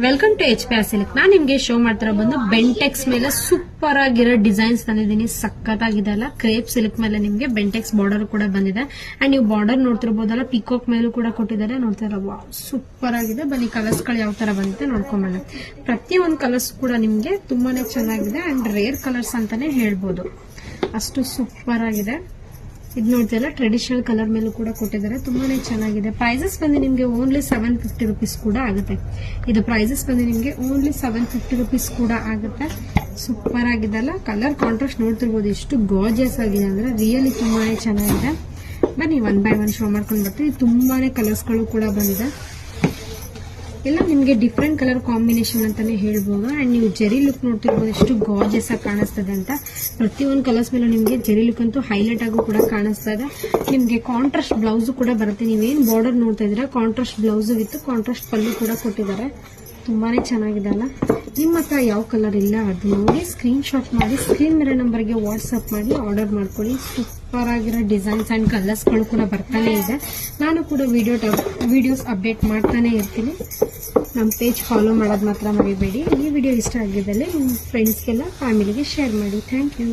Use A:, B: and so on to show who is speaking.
A: Welcome to HPR silk. ನಾನು ನಿಮ್ಗೆ show ಮಾಡ್ತಿರೋ ಬಂದು ಬೆಂಟೆಕ್ಸ್ ಮೇಲೆ ಸೂಪರ್ ಆಗಿರೋ ಡಿಸೈನ್ಸ್ ತಂದಿದ್ದೀನಿ. ಸಖತ್ತಾಗಿದೆ ಅಲ್ಲ. ಕ್ರೇಪ್ ಸಿಲ್ಕ್ ಮೇಲೆ ನಿಮ್ಗೆ ಬೆಂಟೆಕ್ಸ್ ಬಾರ್ಡರ್ ಕೂಡ ಬಂದಿದೆ. ಅಂಡ್ ನೀವು ಬಾರ್ಡರ್ ನೋಡ್ತಿರ್ಬೋದಲ್ಲ, ಪಿಕಾಕ್ ಮೇಲೂ ಕೂಡ ಕೊಟ್ಟಿದ್ದಾರೆ. ನೋಡ್ತಾರ, ಸೂಪರ್ ಆಗಿದೆ. ಬನ್ನಿ ಕಲರ್ಸ್ ಗಳು ಯಾವ ತರ ಬಂದಿದೆ ನೋಡ್ಕೊಂಬಣ್ಣ. ಪ್ರತಿಯೊಂದು ಕಲರ್ಸ್ ಕೂಡ ನಿಮ್ಗೆ ತುಂಬಾನೇ ಚೆನ್ನಾಗಿದೆ ಅಂಡ್ ರೇರ್ ಕಲರ್ಸ್ ಅಂತಾನೆ ಹೇಳ್ಬೋದು. ಅಷ್ಟು ಸೂಪರ್ ಆಗಿದೆ. ಇದು ನೋಡ್ತಿಲ್ಲ, ಟ್ರೆಡಿಷನಲ್ ಕಲರ್ ಮೇಲೂ ಕೂಡ ಕೊಟ್ಟಿದ್ದಾರೆ. ತುಂಬಾನೇ ಚೆನ್ನಾಗಿದೆ. ಪ್ರೈಸಸ್ ಬಂದು ನಿಮ್ಗೆ ಓನ್ಲಿ 750 rupees ಕೂಡ ಆಗುತ್ತೆ. ಇದು ಪ್ರೈಸಸ್ ಬಂದು ನಿಮ್ಗೆ ಓನ್ಲಿ 750 rupees ಕೂಡ ಆಗುತ್ತೆ. ಸೂಪರ್ ಆಗಿದೆ ಅಲ್ಲ. ಕಲರ್ ಕಾಂಟ್ರಾಸ್ಟ್ ನೋಡ್ತಿರ್ಬೋದು ಎಷ್ಟು ಗಾರ್ಜಿಯಸ್ ಆಗಿದೆ ಅಂದ್ರೆ ರಿಯಲಿ ತುಂಬಾನೇ ಚೆನ್ನಾಗಿದೆ. ಬನ್ನಿ ಒನ್ ಬೈ ಒನ್ ಶೋ ಮಾಡ್ಕೊಂಡು ಬರ್ತೀವಿ. ತುಂಬಾನೇ ಕಲರ್ಸ್ ಗಳು ಕೂಡ ಬಂದಿದೆ. ಎಲ್ಲ ನಿಮ್ಗೆ ಡಿಫ್ರೆಂಟ್ ಕಲರ್ ಕಾಂಬಿನೇಷನ್ ಅಂತಾನೆ ಹೇಳ್ಬೋದು. ಅಂಡ್ ನೀವು ಜೆರಿ ಲುಕ್ ನೋಡ್ತಿರ್ಬೋದು ಎಷ್ಟು ಗಾರ್ಜಿಯಸ್ ಆಗಿ ಕಾಣಿಸ್ತದೆ ಅಂತ. ಪ್ರತಿಯೊಂದು ಕಲರ್ಸ್ ಮೇಲೆ ನಿಮ್ಗೆ ಜೆರಿ ಲುಕ್ ಅಂತೂ ಹೈಲೈಟ್ ಆಗು ಕೂಡ ಕಾಣಿಸ್ತಾ ಇದೆ. ನಿಮ್ಗೆ ಕಾಂಟ್ರಾಸ್ಟ್ ಬ್ಲೌಸ್ ಕೂಡ ಬರುತ್ತೆ. ನೀವೇನ್ ಬಾರ್ಡರ್ ನೋಡ್ತಾ ಇದ್ದೀರಾ, ಕಾಂಟ್ರಾಸ್ಟ್ ಬ್ಲೌಸ್ ವಿತ್ ಕಾಂಟ್ರಾಸ್ಟ್ ಪಲ್ಲು ಕೂಡ ಕೊಟ್ಟಿದ್ದಾರೆ. ತುಂಬಾನೇ ಚೆನ್ನಾಗಿದೆ ಅಲ್ಲ. ನಿಮ್ಮ ಹತ್ರ ಯಾವ ಕಲರ್ ಇಲ್ಲ ಅದು ನೋಡಿ ಸ್ಕ್ರೀನ್ ಶಾಟ್ ಮಾಡಿ ಸ್ಕ್ರೀನ್ ಮೇಲೆ ನಂಬರ್ಗೆ ವಾಟ್ಸ್ಆಪ್ ಮಾಡಿ ಆರ್ಡರ್ ಮಾಡ್ಕೊಳ್ಳಿ. ಸೂಪರ್ ಆಗಿರೋ ಡಿಸೈನ್ಸ್ ಅಂಡ್ ಕಲರ್ಸ್ ಗಳು ಕೂಡ ಬರ್ತಾನೆ ಇದೆ. ನಾನು ಕೂಡ ವಿಡಿಯೋಸ್ ಅಪ್ಡೇಟ್ ಮಾಡ್ತಾನೆ ಇರ್ತೀನಿ. ನಮ್ಮ ಪೇಜ್ ಫಾಲೋ ಮಾಡೋದು ಮಾತ್ರ ಮರಿಬೇಡಿ. ಈ ವಿಡಿಯೋ ಇಷ್ಟ ಆಗಿದ್ದಲ್ಲಿ ನಿಮ್ಮ ಫ್ರೆಂಡ್ಸ್ಗೆಲ್ಲ ಫ್ಯಾಮಿಲಿಗೆ ಶೇರ್ ಮಾಡಿ. Thank you.